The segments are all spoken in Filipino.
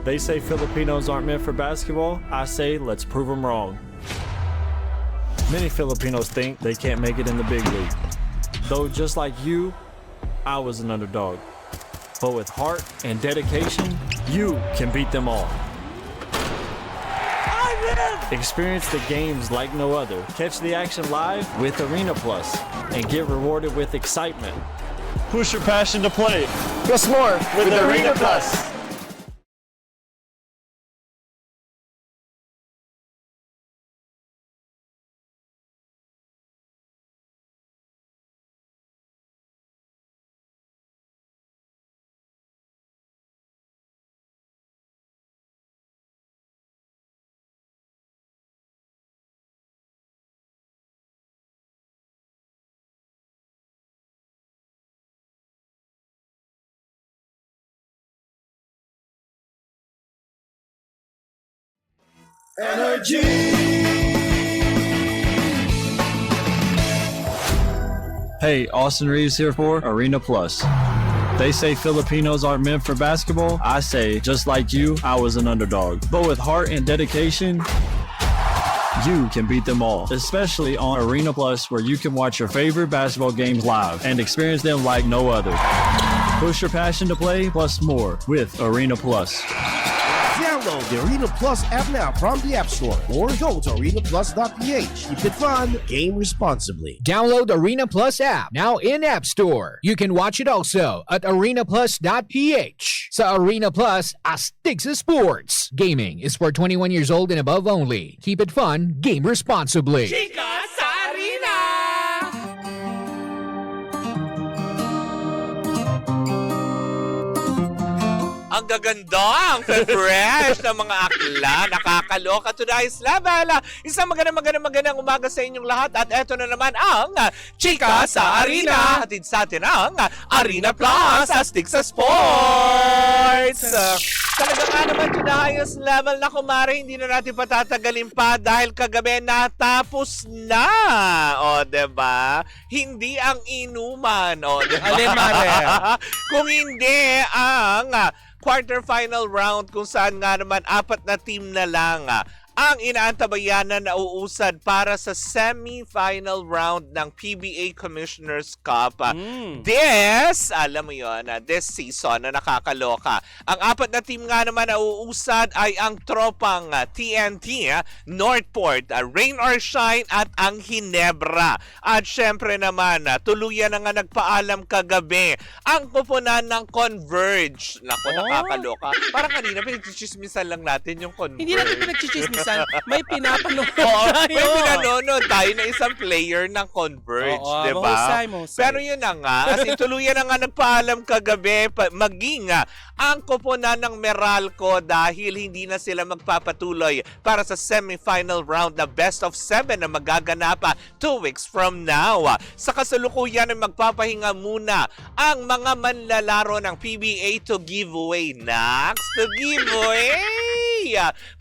They say Filipinos aren't meant for basketball. I say let's prove them wrong. Many Filipinos think they can't make it in the big league. Though just like you, I was an underdog. But with heart and dedication, you can beat them all. Experience the games like no other. Catch the action live with Arena Plus and get rewarded with excitement. Push your passion to play. Plus more with Arena Plus. Energy! Hey, Austin Reeves here for Arena Plus. They say Filipinos aren't meant for basketball. I say, just like you, I was an underdog. But with heart and dedication, you can beat them all. Especially on Arena Plus, where you can watch your favorite basketball games live and experience them like no other. Push your passion to play, plus more with Arena Plus. Download the Arena Plus app now from the App Store or go to arenaplus.ph. Keep it fun, game responsibly. Download Arena Plus app now in App Store. You can watch it also at arenaplus.ph. Sa Arena Plus, astig sa sports. Gaming is for 21 years old and above only. Keep it fun, game responsibly. Chika sa Arena! Ang gaganda, ang fresh ng mga akla, nakakaloka. Tonight's level. Isang magandang umaga sa inyong lahat. At eto na naman ang Chika sa Arena. Hatid sa atin ang Arena Plus, astig sa sports. Talaga nga naman to the highest level na kumare, hindi na natin patatagalin pa dahil kagabi natapos na. O, diba? Hindi ang inuman. O, diba? Kung hindi ang quarterfinal round kung saan nga naman 4 na team na lang ang inaantabayanan na uusad para sa semi-final round ng PBA Commissioner's Cup. Alam mo yun, this season na nakakaloka. Ang 4 na team nga naman na uusad ay ang tropang TNT, Northport, Rain or Shine at ang Ginebra. At syempre naman, tuluyan na nga nagpaalam kagabi ang kupunan ng Converge. Naku, nakakaloka. Parang kanina, pinagchichismisan lang natin yung Converge. Hindi natin pinagchichismisan. May pinapanood May pinanonood tayo na isang player ng Converge, diba? Pero yun na nga, as in tuluyan na nga nagpaalam kagabi, maging ang koponan ng Meralco dahil hindi na sila magpapatuloy para sa semi-final round na best of 7 na magaganap 2 weeks from now. Sa kasalukuyan ay magpapahinga muna ang mga manlalaro ng PBA to giveaway. Next to giveaway!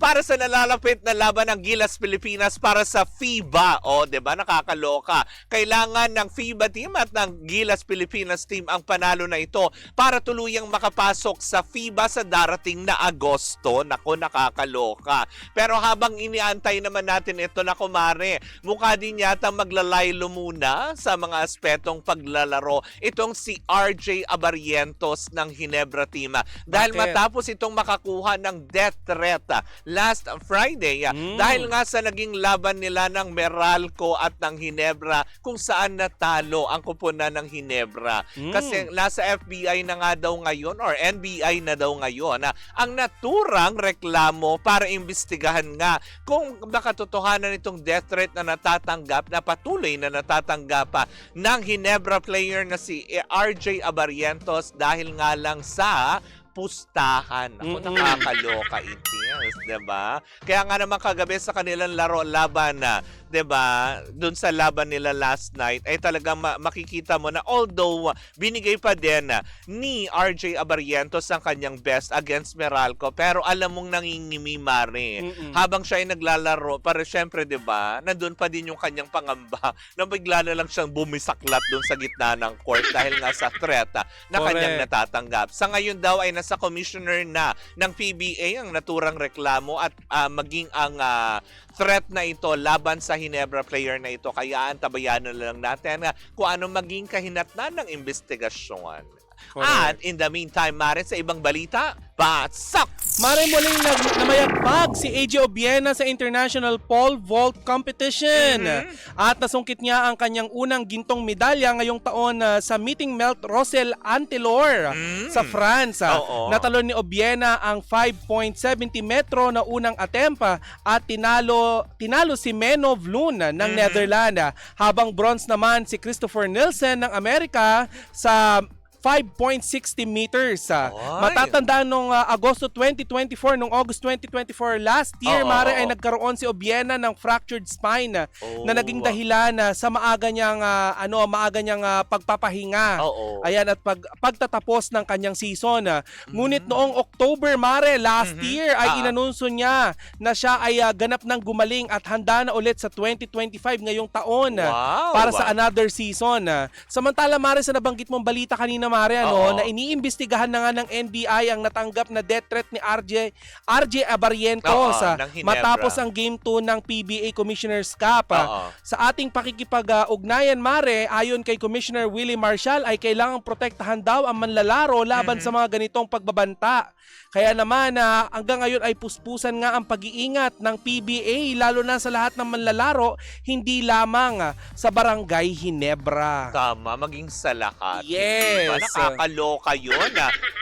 Para sa nalalapit na laban ng Gilas Pilipinas para sa FIBA. O, diba? Nakakaloka. Kailangan ng FIBA team at ng Gilas Pilipinas team ang panalo na ito para tuluyang makapasok sa FIBA sa darating na Agosto. Naku, nakakaloka. Pero habang iniantay naman natin ito na kumare, mukha din yata maglalaylo muna sa mga aspetong paglalaro itong si RJ Abarientos ng Ginebra team. Dahil matapos itong makakuha ng death threat last Friday dahil nga sa naging laban nila ng Meralco at ng Ginebra kung saan natalo ang kupunan ng Ginebra. Kasi nasa FBI na nga daw ngayon or NBI na daw ngayon ang naturang reklamo para imbestigahan nga kung nakatotohanan itong death threat na natatanggap, na patuloy na natatanggap ng Ginebra player na si RJ Abarientos dahil nga lang sa pustahan. Ako, nakakaloka ito. Yes, 'di ba? Kaya nga naman kagabi sa kanilang laro laban na, 'di ba? Doon sa laban nila last night ay talagang makikita mo na although binigay pa din ni RJ Abarrientos ang kanyang best against Meralco, pero alam mong nangingimi Mare. Habang siya ay naglalaro, para syempre 'di ba? Nandun pa din yung kanyang pangamba na bigla na lang siyang bumisaklat doon sa gitna ng court dahil nga sa threat na kanyang natatanggap. Sa ngayon daw ay nasa commissioner na ng PBA ang naturang reklamo at maging ang threat na ito laban sa Ginebra player na ito. Kaya antabayan na lang natin kung ano maging kahinatnan ng investigasyon. At in the meantime, Mare, sa ibang balita, pasok! Mare, muling namayagpag si AJ Obiena sa International Pole Vault Competition. At nasungkit niya ang kanyang unang gintong medalya ngayong taon sa Meeting Melt Rosel Antelor sa France. Natalon ni Obiena ang 5.70 metro na unang atempa at tinalo si Menno Vloon ng Netherlands. Habang bronze naman si Christopher Nielsen ng Amerika sa 5.60 meters. Matatandaan nung Agosto 2024, nung August 2024 last year, Mare, ay nagkaroon si Obiena ng fractured spine na naging dahilan sa maaga niyang pagpapahinga. Ayan, at pagtatapos ng kanyang season. Ngunit noong October, Mare, last year ay inanunso niya na siya ay ganap ng gumaling at handa na ulit sa 2025 ngayong taon para sa another season. Samantala, Mare, sa nabanggit mong balita kanina, Mare, na iniimbestigahan na nga ng NBI ang natanggap na death threat ni RJ Abarrientos matapos ang Game 2 ng PBA Commissioner's Cup. Sa ating pakikipag-ugnayan, Mare, ayon kay Commissioner Willie Marshall ay kailangang protektahan daw ang manlalaro laban sa mga ganitong pagbabanta. Kaya naman hanggang ngayon ay puspusan nga ang pag-iingat ng PBA lalo na sa lahat ng manlalaro, hindi lamang sa Barangay Ginebra. Tama, maging sa lahat. Yes. Diba? Nakakaloka yun.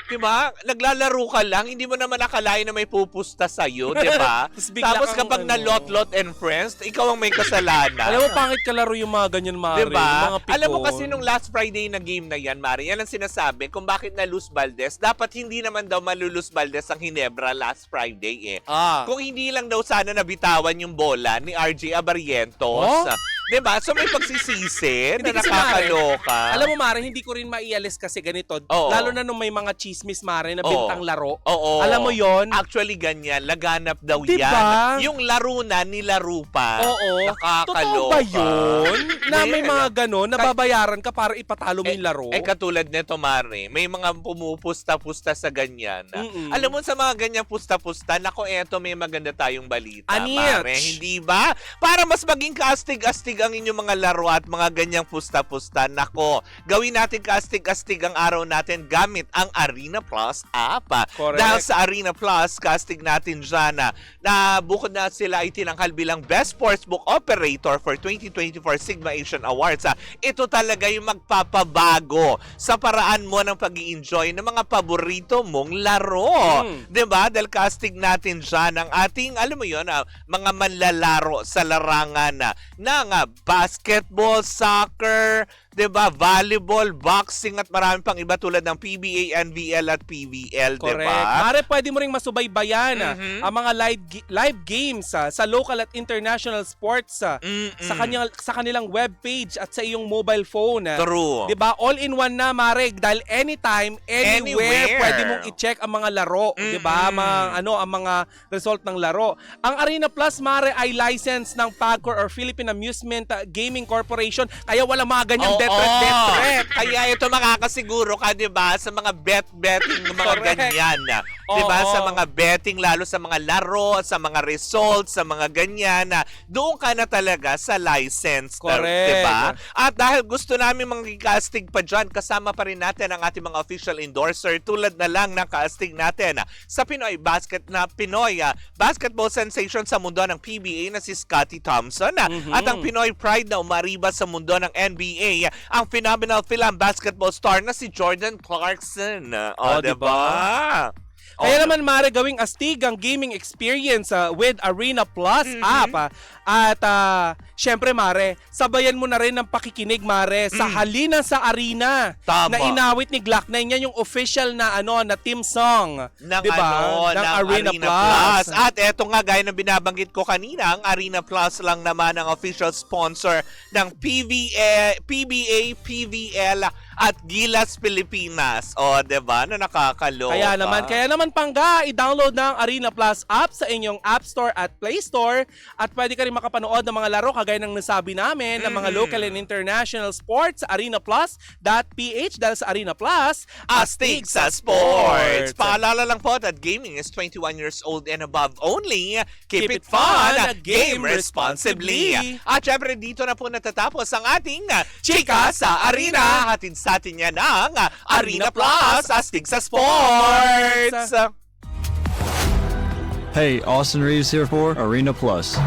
Diba? Naglalaro ka lang, hindi mo naman nakalain na may pupusta sa'yo, diba? Tapos kapag na-lot and friends, ikaw ang may kasalanan. Alam mo, pangit kalaro yung mga ganyan, Mare. Diba? Yung mga pikon. Alam mo kasi nung last Friday na game na yan, Mare, yan ang sinasabi kung bakit na Luz Valdez. Dapat hindi naman daw malulus Valdez ang Ginebra last Friday Kung hindi lang daw sana nabitawan yung bola ni RJ Abarrientos. Diba? So may pagsisisi na nakakaloka. Mare, alam mo, Mare, hindi ko rin maialis kasi ganito. Lalo na nung may mga chismis, Mare, na bintang laro. Alam mo yon? Actually, ganyan. Laganap daw diba? yan. Yung laro na, nilaro pa. Nakakaloka. Totoo ba yun? Na may mga ganon, nababayaran ka para ipatalo mo yung laro? Katulad nito, Mare. May mga pumupusta-pusta sa ganyan. Alam mo, sa mga ganyan pusta-pusta, nako, eto, may maganda tayong balita, Mare. Hindi ba? Para mas maging kaastig-astig ang inyong mga laro at mga ganyang pusta-pusta, nako, gawin natin kaastig-astig ang araw natin gamit ang Arena Plus app. Correct. Dahil sa Arena Plus, castig natin dyan na bukod na sila ay tinanghal bilang Best Sportsbook Operator for 2024 Sigma Asian Awards. Ito talaga yung magpapabago sa paraan mo ng pag-i-enjoy ng mga paborito mong laro. Diba? Dahil castig natin dyan ang ating, alam mo yun, mga manlalaro sa larangan ng basketball, soccer, diba? Volleyball, boxing at marami pang iba tulad ng PBA, NBL at PBL, correct. diba? Mare, pwede mo ring masubaybayan ang mga live games sa local at international sports sa kanilang webpage at sa iyong mobile phone. True. Diba? All-in-one na, Mare, dahil anytime, anywhere, pwede mong i-check ang mga laro, diba? Ang mga result ng laro. Ang Arena Plus, Mare, ay license ng PAGCOR or Philippine Amusement Gaming Corporation, kaya walang mga ganyang death threat. Kaya ito makakasiguro ka, diba, sa mga betting mga ganyan. Diba, sa mga betting, lalo sa mga laro, sa mga results, sa mga ganyan, doon ka na talaga sa license. Correct. Diba? At dahil gusto namin mga-casting pa dyan, kasama pa rin natin ang ating mga official endorser tulad na lang ng casting natin sa Pinoy basketball sensation sa mundo ng PBA na si Scottie Thompson at ang Pinoy pride na umariba sa mundo ng NBA, ang phenomenal film basketball star na si Jordan Clarkson. Diba? Kaya naman, Mare, gawing astig ang gaming experience with Arena Plus app. At syempre, Mare, sabayan mo na rin ng pakikinig, Mare, sa Halina sa Arena. Tama. Na inawit ni Glock9. Yan yung official na na team song. Ng, diba? ng Arena Plus. At eto nga, gaya ng binabanggit ko kanina, ang Arena Plus lang naman ang official sponsor ng PBA, PVL at Gilas Pilipinas. O, diba? Na nakakaloka. Kaya naman Pangga, i-download ng Arena Plus app sa inyong App Store at Play Store at pwede ka rin makapanood ng mga laro kagaya ng nasabi namin ng mga local and international sports sa arenaplus.ph dahil sa Arena Plus, astig sa sports. Paalala lang po that gaming is 21 years old and above only. Keep it fun, game responsibly. At syempre dito na po natatapos ang ating Chika sa Arena. Hatid sa atin yan ng Arena Plus, astig sa sports. Hey, Austin Reeves here for Arena Plus.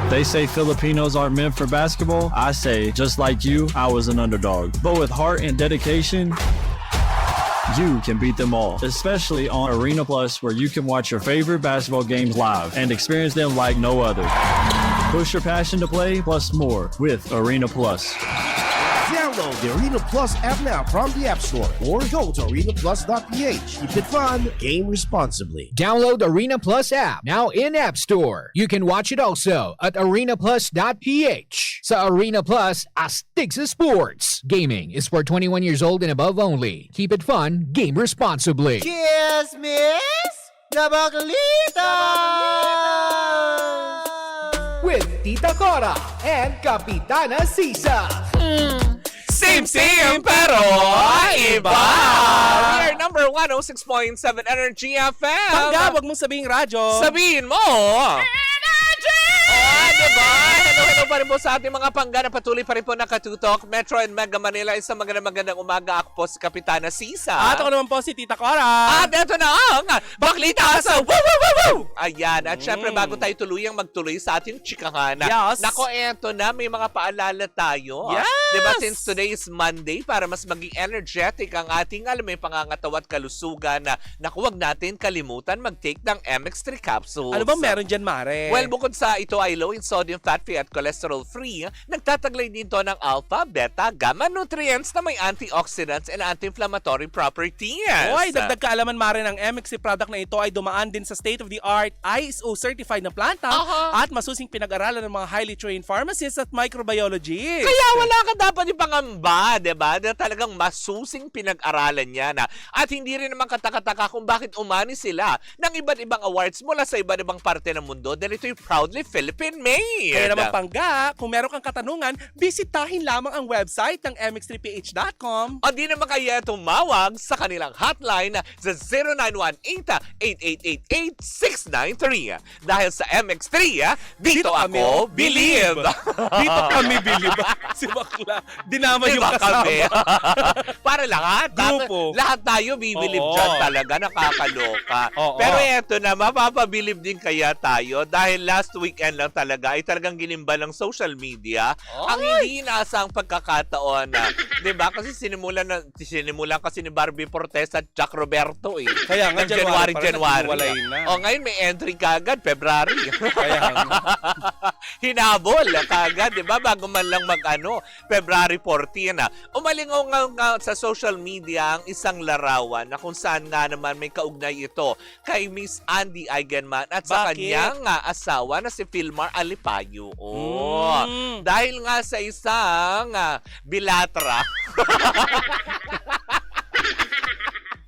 They say Filipinos aren't meant for basketball. I say, just like you, I was an underdog. But with heart and dedication, you can beat them all, especially on Arena Plus, where you can watch your favorite basketball games live and experience them like no other. Push your passion to play, plus more with Arena Plus. Download the Arena Plus app now from the App Store or go to arenaplus.ph. Keep it fun, game responsibly. Download Arena Plus app now in App Store. You can watch it also at arenaplus.ph. Sa Arena Plus, astig sa sports. Gaming is for 21 years old and above only. Keep it fun, game responsibly. Cheers, miss! Nabaglita! With Tita Cora and Kapitana Sisa. Same, pero iba! We are number 106.7 Energy FM. Pangga, wag mong sabihing radyo. Sabihin mo! Energy! Diba? Hello pa rin po sa ating mga pangga na patuloy pa rin po nakatutok. Metro and Mega Manila, isang magandang umaga. Ako po si Kapitana Sisa. At ako naman po si Tita Cora. At eto na ang Baklita sa Woo Woo Woo Woo! Ayan, at syempre bago tayo tuluyang magtuloy sa ating chikahan. Yes. Nako, eto na, may mga paalala tayo. Yes! Diba, since today is Monday, para mas maging energetic ang ating, may pangangatawa at kalusugan na naku, wag natin kalimutan mag-take ng MX3 capsules. Ano bang meron dyan, Mare? Well, bukod sa ito ay low in sodium, fat free at cholesterol free, nagtataglay dito ng alpha, beta, gamma nutrients na may antioxidants and anti-inflammatory properties. Oy, dagdag kaalaman, Mare, ng MXC product na ito ay dumaan din sa state-of-the-art ISO certified na planta at masusing pinag-aralan ng mga highly trained pharmacists at microbiologists. Kaya wala ka dapat ipangamba, diba? Na talagang masusing pinag-aralan niya na. At hindi rin naman katakataka kung bakit umani sila ng iba't ibang awards mula sa iba't ibang parte ng mundo dahil ito'y proudly Philippine-made. Kaya naman, Pangga, kung meron kang katanungan, bisitahin lamang ang website ng mx3ph.com. O di naman kaya tumawag sa kanilang hotline sa 0918-8888-693. Dahil sa MX3, dito ako believe. Dito kami believe. Si Bakla, dinama yung kasama. Para lahat. Grupo. Lahat tayo bibilib dyan talaga. Nakakaloka. Pero eto na, mapapabilib din kaya tayo dahil last weekend lang talaga ay talagang ginimba ng social media ang hindi inaasang pagkakataon na, 'di ba? Kasi sinimulan kasi ni Barbie Fortes at Jack Roberto eh. Kaya nga, January. na. O ngayon may entry kagad February. Kaya Hinabol kagad, 'di ba? Bago man lang February 14 na. Umalingaw nga sa social media ang isang larawan na kung saan nga naman may kaugnay ito kay Miss Andy Eigenman at sa kanyang asawa na si Filmar Alipayo. Dahil nga sa isang bilatra.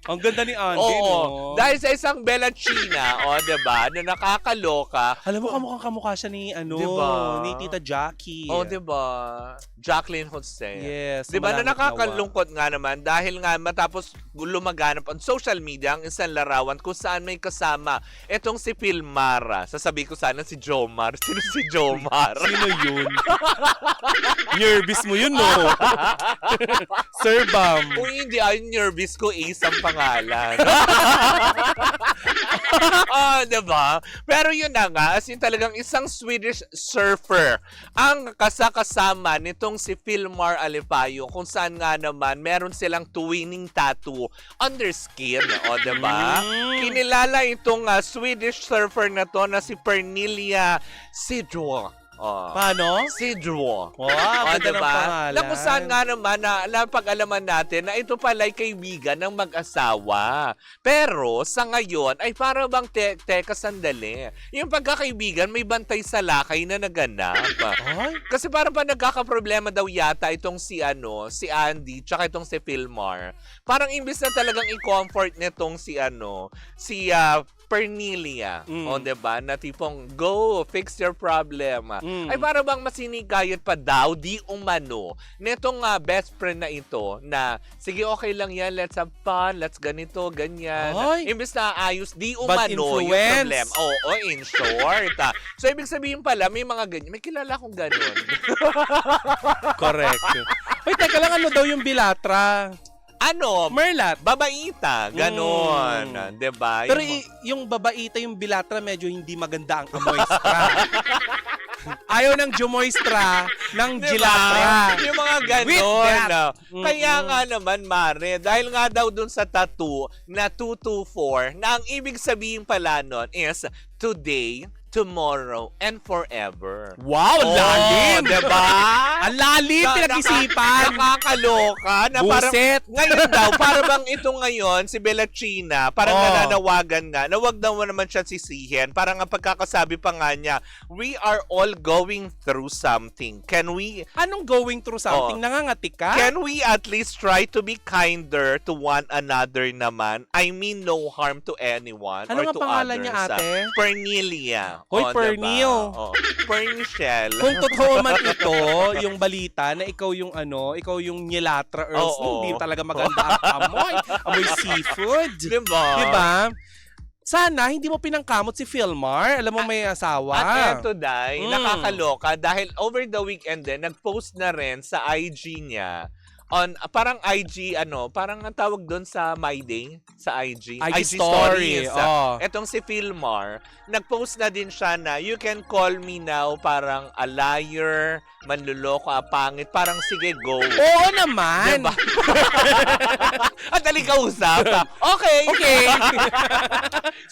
ang ganda ni Andy, no? Dahil sa isang Bellachina, diba, na nakakaloka. Alam mo, kamukha siya ni, diba? ni Tita Jackie. Diba? Jacqueline Jose. Yes. Diba na nakakalungkot nga naman dahil nga matapos lumaganap on social media ang isang larawan kung saan may kasama etong si Filmara. Sasabi ko sana si Jomar. Sino si Jomar? Sino yun? Nervous mo yun, no? Sir Bam. Kung hindi ay nervous ko, Ace ang pangalan. Diba? Pero yun na nga, as in talagang isang Swedish surfer ang kasakasama nitong si Filmar Alipayo, kung saan nga naman meron silang twinning tattoo on their skin. Diba? Kinilala itong Swedish surfer na to na si Pernilla Sidro. Paano? Sidro. Wow, ganda ng pangalan. Na kung saan nga naman na napag-alaman natin na ito pala ay kaibigan ng mag-asawa. Pero sa ngayon ay para bang teka sandali. Yung pagkakaibigan may bantay sa lakay na naganap. Kasi para ba nagkakaproblema daw yata itong si Andy tsaka itong si Filmar. Parang imbis na talagang i-comfort nitong si Pernilla. Diba? Na tipong, go, fix your problem. Ay para bang masinikayat pa daw, di umano, netong best friend na ito, na, sige, okay lang yan, let's have fun, let's ganito, ganyan. Imbis na ayos, di umano yung problem. Oo, in short. So, ibig sabihin pala, may mga ganyan. May kilala akong ganon. Correct. Wait, teka lang, ano daw yung bilatra? Merlat. Babaita. Ganon. Diba? Pero yung babaita, yung bilatra, medyo hindi maganda ang amoystra. Ayaw ng jumoystra, ng gilatra. Yung mga ganon. Kaya nga naman, Mare, dahil nga daw dun sa tattoo na 224, na ang ibig sabihin pala nun is today, tomorrow, and forever. Wow, lalim! Diba? Ang lalim, pinag-isipan. Nakakaloka. Na Buset. Ngayon daw, para bang ito ngayon, si Bellachina, parang nananawagan nga, na wag daw naman siya sisihin. Parang ang pagkakasabi pa nga niya, we are all going through something. Can we... Anong going through something? Nangangati ka? Can we at least try to be kinder to one another naman? I mean, no harm to anyone ano or to others. Ano nga pangalan niya, ate? Pernilla. Hoy, Pernil. Pernichelle. Kung totoo man ito, yung balita na ikaw yung nilatra Earls, hindi talaga maganda ang amoy. Amoy seafood. Diba? Sana hindi mo pinangkamot si Filmar. Alam mo may asawa. At eto, Day, nakakaloka dahil over the weekend din, nag-post na rin sa IG niya on parang IG parang ang tawag doon sa My Day sa IG Stories. Etong si Filmar, nag-post na din siya na you can call me now, parang a liar, manluloko, pangit, parang sige, go. Oo naman. Diba? At usap. Okay.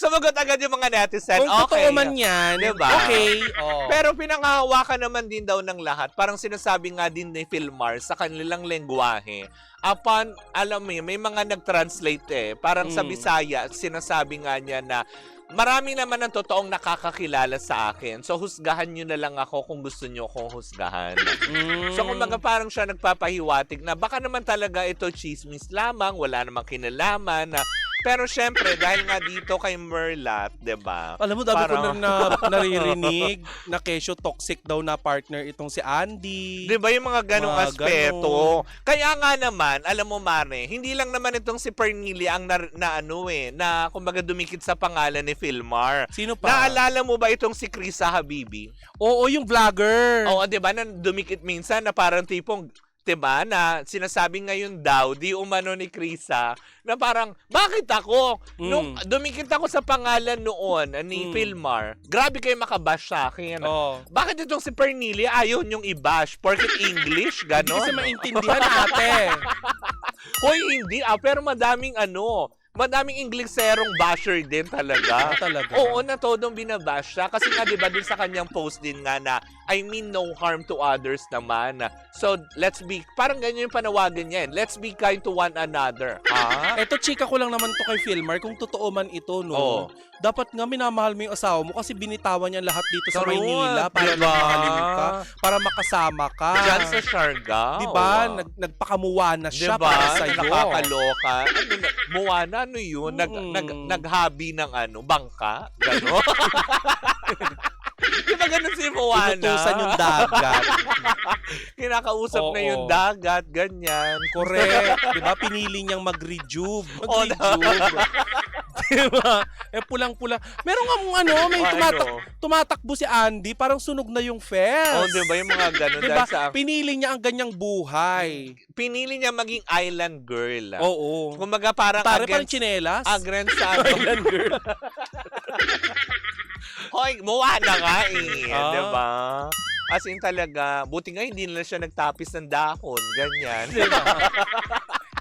Sumagot agad yung mga netizen. Kung totoo man yan, diba? okay. Pero pinangahawakan naman din daw ng lahat. Parang sinasabi nga din ni Filmar sa kanilang lengguwahe. Upon, alam mo, may mga nag-translate parang sa Bisaya, sinasabi nga niya na marami naman ang totoong nakakakilala sa akin. So, husgahan nyo na lang ako kung gusto nyo akong husgahan. So, kumbaga parang siya nagpapahiwatig na baka naman talaga ito chismis lamang, wala namang kinalaman na. Pero syempre, dahil nga dito kay Merlat, diba? Alam mo, dami ko na naririnig na kesyo toxic daw na partner itong si Andy. Diba yung mga ganong aspeto? Kaya nga naman, alam mo, Mare, hindi lang naman itong si Pernilla ang na kumbaga dumikit sa pangalan ni Filmar. Sino pa? Naalala mo ba itong si Krisa Habibi? Oo, yung vlogger. Oo, diba? Na dumikit minsan na parang tipong, diba, na sinasabi ngayon daw, di umano ni Krisa, na parang, bakit ako? Nung dumikit ako sa pangalan noon ni Filmar, grabe kayo makabash sa akin. Bakit itong si Pernilla ayaw niyong i-bash? Porket English, gano'n? Hindi kasi maintindihan ate. Hoy, hindi pero madaming madaming Ingleserong basher din talaga. Talaga? Oo, na todong binabash siya. Kasi nga, diba, dun sa kanyang post din nga na, I mean no harm to others naman. So, let's be, parang ganyan yung panawagan niya. Let's be kind to one another. Eto, chika ko lang naman to kay Filmar. Kung totoo man ito, no? Dapat nga minamahal mo yung asawa mo kasi binitawan niya lahat dito sa Maynila para mahalin ka, para makasama ka. Diyan sa Siargao. Diba? Nagpakamuwa na siya diba? para sa'yo. Nakakaloka. Muwana, yun? Naghabi ng bangka? Gano'n? Diba ganun si Moana? Inutusan yung dagat. Kinakausap na yung dagat, ganyan. Correct. Diba? Pinili niyang mag-rejuve. Diba? Pulang-pula. Meron nga may tumatakbo si Andy, parang sunog na yung fence. Diba yung mga ganun? Diba? Pinili niya ang ganyang buhay. Pinili niya maging island girl. Oo. Kumbaga parang parang tsinelas. Against sa island girl. Hoy, muwa na nga eh. Diba? As in talaga, buti nga hindi nila siya nagtapis ng dahon. Ganyan.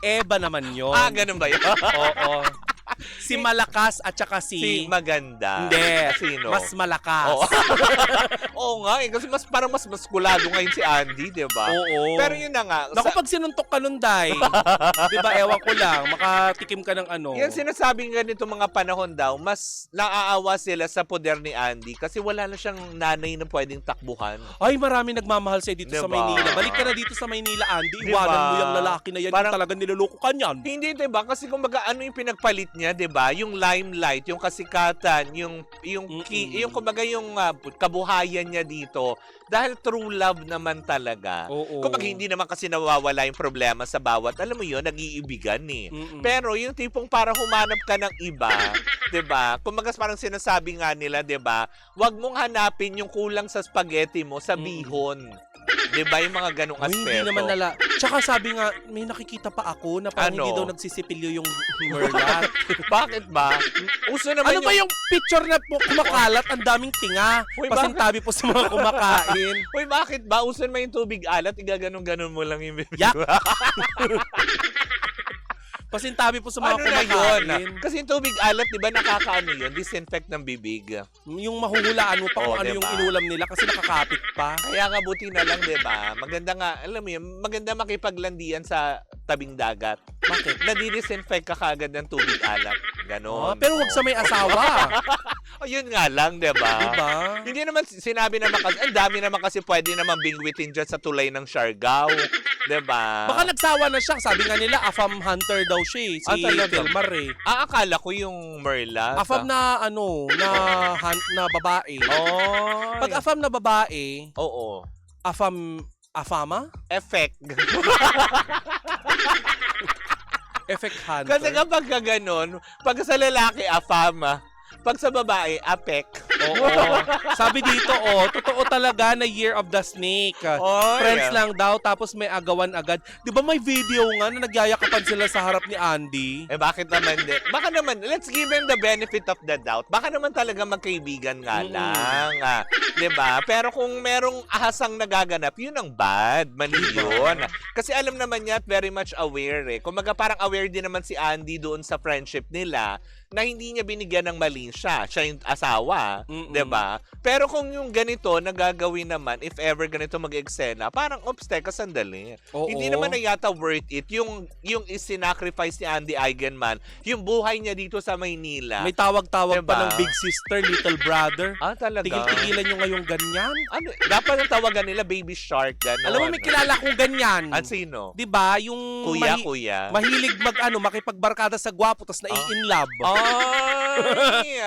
Eba naman yun. Ganun ba yun? Oo. Si Malakas at saka Si Maganda. Hindi. Sino? Mas malakas. Oo. Oo nga eh. Kasi parang mas maskulado ngayon si Andy, di ba? Oo. Pero yun na nga. Naku, pag sinuntok ka nun, Day, di ba, ewan ko lang, makatikim ka ng ano. Yan sinasabing ganito mga panahon daw, mas naaawa sila sa poder ni Andy kasi wala na siyang nanay na pwedeng takbuhan. Ay, marami nagmamahal sa'yo dito sa Diba? Maynila. Balik ka na dito sa Maynila, Andy. Diba? Iwanan mo yung lalaki na yan. Parang- Yung talagang niloloko ka niyan. Hindi, diba? Kasi kumbaga, ano yung pinagpalit niya, diba? Yung limelight, yung kasikatan, yung kumbaga yung kabuhayan niya dito. Dahil true love naman talaga. Oo. Kumbaga, hindi naman kasi nawawala yung problema sa bawat, alam mo yun, nag-iibigan eh. Pero yung tipong para humanap ka ng iba, 'di ba? Kumbaga parang sinasabi nga nila, 'di ba? Huwag mong hanapin yung kulang sa spaghetti mo sa bihon. 'Di ba? Yung mga ganung Ay, aspeto. hindi naman Tsaka sabi nga, may nakikita pa ako na parang Ano? hindi daw nagsisipilyo yung merlat. Bakit ba? Uso naman Ano ba yung picture na po kumakalat? Ang daming tinga. Uy, Pasintabi po sa mga kumakain. Uy, bakit ba? Uso naman yung tubig alat, igaganon-ganon mo lang yung bibig. Yak! Pasintabi po sa mga Ano na kumakain. yun? Kasi yung tubig alat, di ba nakakaano yun? Disinfect ng bibig. Yung mahuhulaan mo pa kung Oo, ano diba? yung inulam nila kasi nakakapit pa. Kaya nga buti na lang, di ba? Maganda nga, alam mo yun, maganda makipaglandian sa tabing dagat. Bakit? Nadidisinfect ka kagad ng tubig alat. Ganon. Pero wag sa may asawa. O yun nga lang, di ba? Diba? Hindi naman sinabi naman kasi, ang dami naman kasi pwede naman bingwitin dyan sa tulay ng Siargao. Di ba? Baka nagsawa na siya. Sabi nga nila, AFAM hunter daw siya eh. Si talaga? Filmar eh. Akala ko yung Merla. AFAM na na babae. Oh. Pag AFAM na babae, Oo. AFAMA? Effect. Effect hunter. Kasi kapag ka ganun, pag sa lalaki, afama. Pag sa babae, apek. Oo. Sabi dito, totoo talaga na Year of the Snake. Oy. Friends lang daw, tapos may agawan agad. Di ba may video nga na nagyayakapan sila sa harap ni Andy? Eh bakit naman din? Baka naman, let's give them the benefit of the doubt. Baka naman talaga magkaibigan nga lang. 'Di ba? Pero kung merong ahasang nagaganap, yun ang bad. Mali yun. Kasi alam naman niya at very much aware eh. Kumaga parang aware din naman si Andy doon sa friendship nila na hindi niya binigyan ng mali siya. Siya yung asawa. 'Di ba? Pero kung yung ganito nagagawin naman, if ever ganito mag-eksena, parang oops, teka sandali. Oo. Hindi naman na yata worth it yung isinacrifice ni Andy Eigenman, yung buhay niya dito sa Maynila. May tawag-tawag Diba? pa ng big sister, little brother. Talaga? Tigil-tigilan nyo ngayong ganyan. Ano, dapat ang tawagan nila baby shark, gano'n. Alam mo, may kilala kong ganyan. Sino? Di ba? Yung Kuya. mahilig makipagbarkada sa gwapo tas nai-in love. Ay!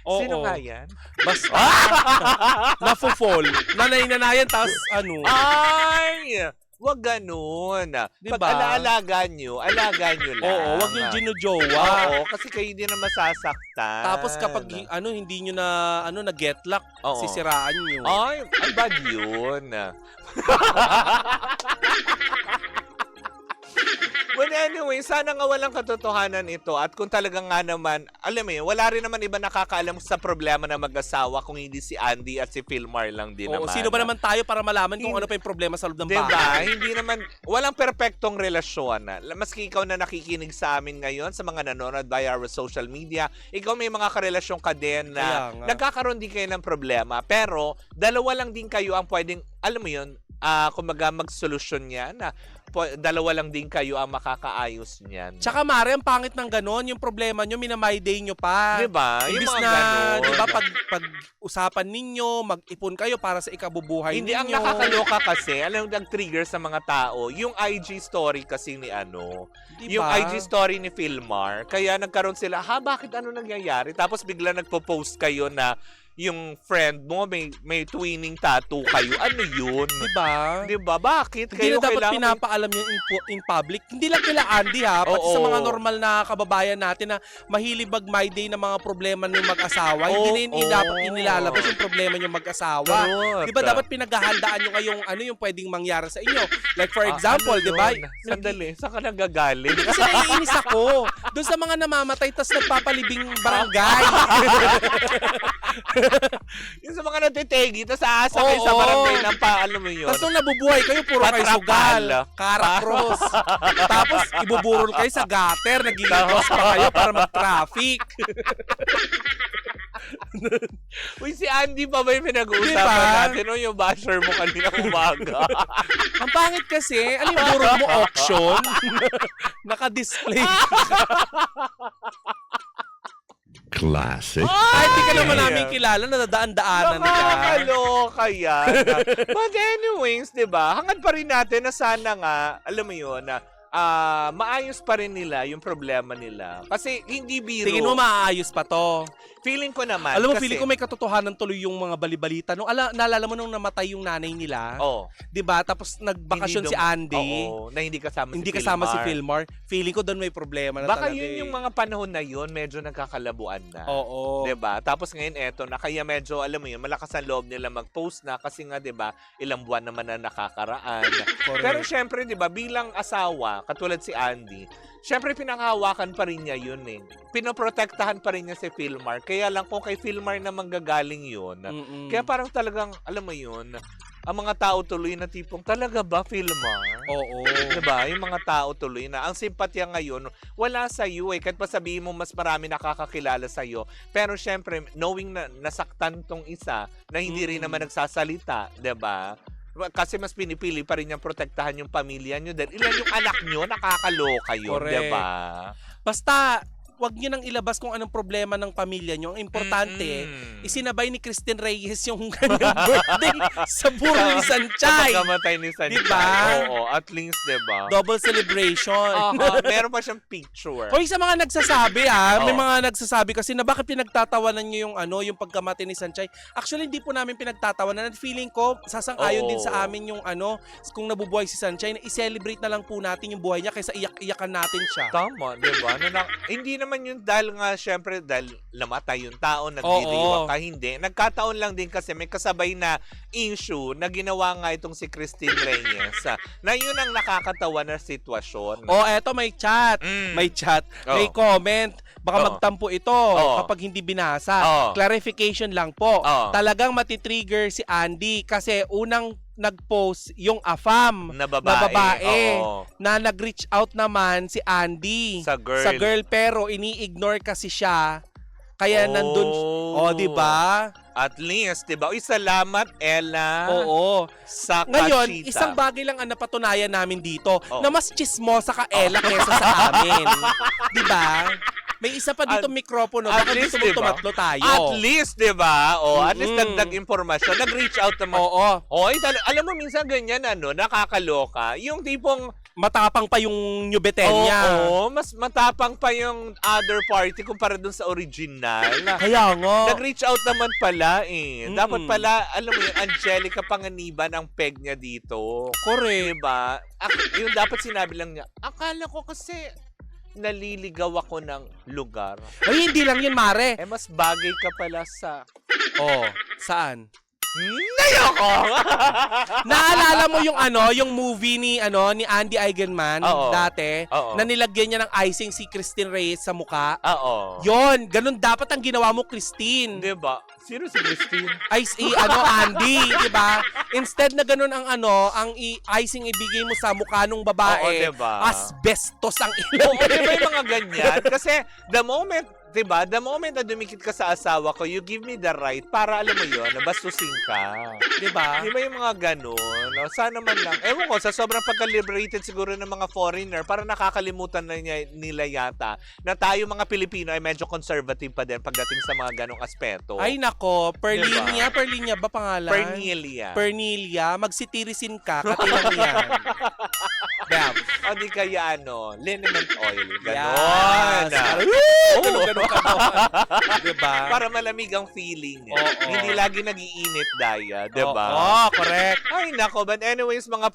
Oo. Sino nga yan? Basta nafo-fall. Nanay-nanayan tas Ay! Wag ganun. Diba? Pag alaga nyo lang. Oo, wag yung ginujowa. Oo, kasi kayo din na masasaktan. Tapos kapag hindi nyo na get luck, Oo. sisiraan nyo. Ay, ang bad yun. Well, anyway, sana nga walang katotohanan ito. At kung talaga nga naman, alam mo yun, wala rin naman iba nakakaalam sa problema ng mag-asawa kung hindi si Andy at si Philmar lang din Oo, naman. sino ba naman tayo para malaman kung ano pa yung problema sa loob ng Diba? bahay? Hindi naman, walang perpektong relasyon. Maski ikaw na nakikinig sa amin ngayon, sa mga nanonood via our social media, ikaw may mga karelasyon ka din na Kaya nga. nagkakaroon din kayo ng problema. Pero, dalawa lang din kayo ang pwedeng, alam mo yun, kumbaga magsolusyon niya na dalawa lang din kayo ang makakaayos niyan. Tsaka Mare, ang pangit ng ganon, yung problema nyo, minamay day nyo pa. Diba? Yung Imbis mga na, ganon. diba, pag-usapan ninyo, mag-ipon kayo para sa ikabubuhay Hindi, ninyo. ang nakakaloka kasi, alam mo, nag-trigger sa mga tao, yung IG story kasi ni Diba? yung IG story ni Philmar, kaya nagkaroon sila, bakit ano nangyayari? Tapos bigla nagpo-post kayo na, yung friend mo may twinning tattoo kayo. Ano yun? Diba? Diba? Bakit? Hindi Kayo na dapat kailangan pinapaalam yun in public. Hindi lang kila Andy ha, pati sa Oo. mga normal na kababayan natin na mahilig mag-my day ng mga problema ng mag-asawa. Hindi na Oo. dapat inilalabas yung problema yung mag-asawa. Correct. Diba dapat pinaghahandaan nyo ngayong ano yung pwedeng mangyari sa inyo. Like for example, Ano diba? yun? Sandali, saan ka nagagaling? Kasi naiinis ako. Doon sa mga namamatay tas nagpapalibing barangay. Yung sa mga natitegi, tapos aasa kayo sa Oo. barangay ng alam mo yun. Tapos nung nabubuhay kayo, puro kayo Patrapal. sugal, karakros. Tapos ibuburol kayo sa gutter, nagigilbos pa kayo para mag-traffic. Uy, si Andy pa ba yung pinag-uusapan Diba? natin? O yung basher mo kanina umaga? Ang pangit kasi, alin burol mo auction? Naka-display. Classic. Kahit di ka naman namin kilala, nadadaan-daanan ka. Nakakaloka yan. But anyways, di ba? Hangad pa rin natin na sana nga, alam mo yun, na maayos pa rin nila yung problema nila. Kasi hindi biro. Tingin mo maayos pa to. Feeling ko naman. Alam mo, kasi, feeling ko may katotohanan tuloy yung mga balibalita. Naalala mo nung namatay yung nanay nila? Oh, 'Di ba? Tapos nagbakasyon hindi si Andy. Oo, na hindi kasama Hindi si kasama si Philmar. Philmar. Feeling ko doon may problema na Baka talaga. yun yung mga panahon na yun, medyo nagkakalabuan na. Oo. 'Di ba? Tapos ngayon eto na kaya medyo alam mo yun, malakas ang loob nila mag-post na kasi nga 'di ba, ilang buwan naman na nakakaraan. Correct. Pero syempre 'di ba, bilang asawa, katulad si Andy, syempre pinanghawakan pa rin niya yun eh. Pinoprotektahan pa rin niya si Philmar. Kaya lang kung kay Philmar na manggagaling yun. Mm-mm. Kaya parang talagang, alam mo yun, ang mga tao tuloy na tipong, talaga ba Philmar? Oo. Diba? Yung mga tao tuloy na, ang simpatya ngayon, wala sa iyo eh. Kahit pa sabihin mo mas marami nakakakilala sa iyo. Pero syempre, knowing na nasaktan tong isa, na hindi rin naman nagsasalita, diba? Kasi mas pinipili pa rin niyang protektahan yung pamilya niyo. Dahil ilan yung anak niyo, nakakaloka yun, Correct. diba? Basta, wag niyo nang ilabas kung anong problema ng pamilya niyo. Ang importante, isinabay ni Christine Reyes yung kanyang birthday sa Burli Sanchay. Sa pagkamatay ni Sanchay. Diba? Oo, at least, diba? Double celebration. Meron pa siyang picture. Hoy, sa mga nagsasabi may mga nagsasabi kasi na bakit pinagtatawanan niyo yung pagkamatay ni Sanchay. Actually, hindi po namin pinagtatawanan. Feeling ko, sasang-ayon din sa amin yung kung nabubuhay si Sanchay, na i-celebrate na lang po natin yung buhay niya kaysa iyak-iyakan natin siya. Tama, di ba? Hindi naman yun dahil nga, syempre, dahil namatay yung tao, nagdiriwang ka, hindi. Nagkataon lang din kasi may kasabay na issue na ginawa nga itong si Christine Reyes na yun ang nakakatawa na sitwasyon. Eto may chat. May chat. May comment. Baka magtampo ito kapag hindi binasa. Clarification lang po. Talagang matitrigger si Andy kasi unang nag-post yung AFAM Na babae. Oo. na nag-reach out naman si Andy Sa girl. pero ini-ignore kasi siya kaya nandun di ba? At least, di ba? Uy, salamat, Ella. Oo. Sa Ngayon, Kashita. isang bagay lang ang napatunayan namin dito Oo. na mas chismosa ka Ella kesa sa amin. Di ba? May isa pa dito mikropono. at Baka least, gusto mo diba? tumatlo tayo. At least, di ba? At least dagdag informasyon. Nag-reach out naman. Oo. Alam mo, minsan ganyan, nakakaloka. Yung tipong, Matapang pa yung Nubeten niya. mas matapang pa yung other party kumpara dun sa original. Kaya nga. Nag-reach out naman pala eh. Dapat pala, alam mo yun, Angelica Panganiban ang peg niya dito. Correct. Diba? Yung dapat sinabi lang niya, akala ko kasi naliligaw ako ng lugar. Ay, hindi lang yun, Mare. Mas bagay ka pala sa... Saan? Nayoko! Naalala mo yung movie ni Andy Eigenman Oo. dati Oo. na nilagyan niya ng icing si Christine Reyes sa mukha? Oo. Yon, ganun dapat ang ginawa mo, Christine. Diba? Sino si Christine? Andy, 'di ba? Instead na ganun ang icing ibigay mo sa mukha nung babae, Oo, diba? asbestos ang ilan. Oo, diba yung mga ganyan? Kasi the moment na dumikit ka sa asawa ko, you give me the right para, alam mo yun, bastusin ka. Diba? Di ba yung mga ganun? Sana man lang. Ewan ko, sa sobrang pagka-liberated siguro ng mga foreigner, para nakakalimutan na nila yata na tayo mga Pilipino ay medyo conservative pa din pagdating sa mga ganong aspeto. Ay nako, Perlinia ba pangalan? Pernilia. Pernilia, magsitirisin ka, katilang yan. Bam. O di kaya liniment oil. Yes. Ganon. Ganun ka doon. Diba? Para malamig ang feeling. Oo. Hindi lagi nag-iinit, Daya. Diba? Oo, correct. Ay, nako. But anyways, mga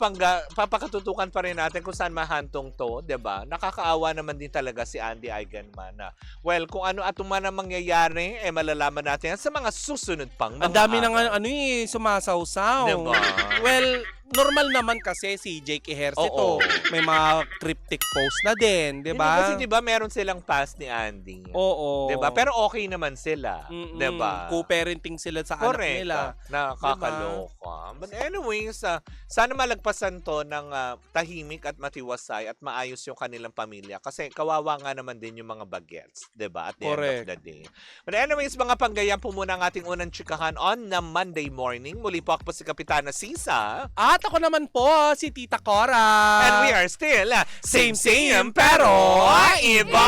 papakatutukan pa rin natin kung saan mahantong to. Diba? Nakakaawa naman din talaga si Andy Eigenman. Well, kung ano at man ang mangyayari, malalaman natin sa mga susunod pang mga Ang dami araw. nang sumasawsaw. Diba? Well, normal naman kasi si Jake Ejercito. Oo. May mga cryptic post na din, di Hindi, ba? kasi diba meron silang past ni Andy. Oo. Diba? Pero okay naman sila. Diba? Co-parenting sila sa Correct. anak nila. Nakakaloka. But anyways, sana malagpasan to ng tahimik at matiwasay at maayos yung kanilang pamilya. Kasi kawawa nga naman din yung mga bagets. Diba? At the end of the day. But anyways, mga panggayam po muna ang ating unang chikahan on na Monday morning. Muli po ako po si Kapitana Sisa. At ako naman po, si Tita Cora. And we are still same pero iba.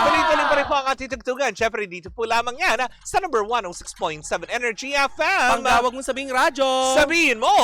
Tuloy-tuloy pa rin po ang ating tugtugan. Siyempre, dito po lamang yan sa number 106.7 Energy FM. Panggawag mo sabing radyo. Sabihin mo!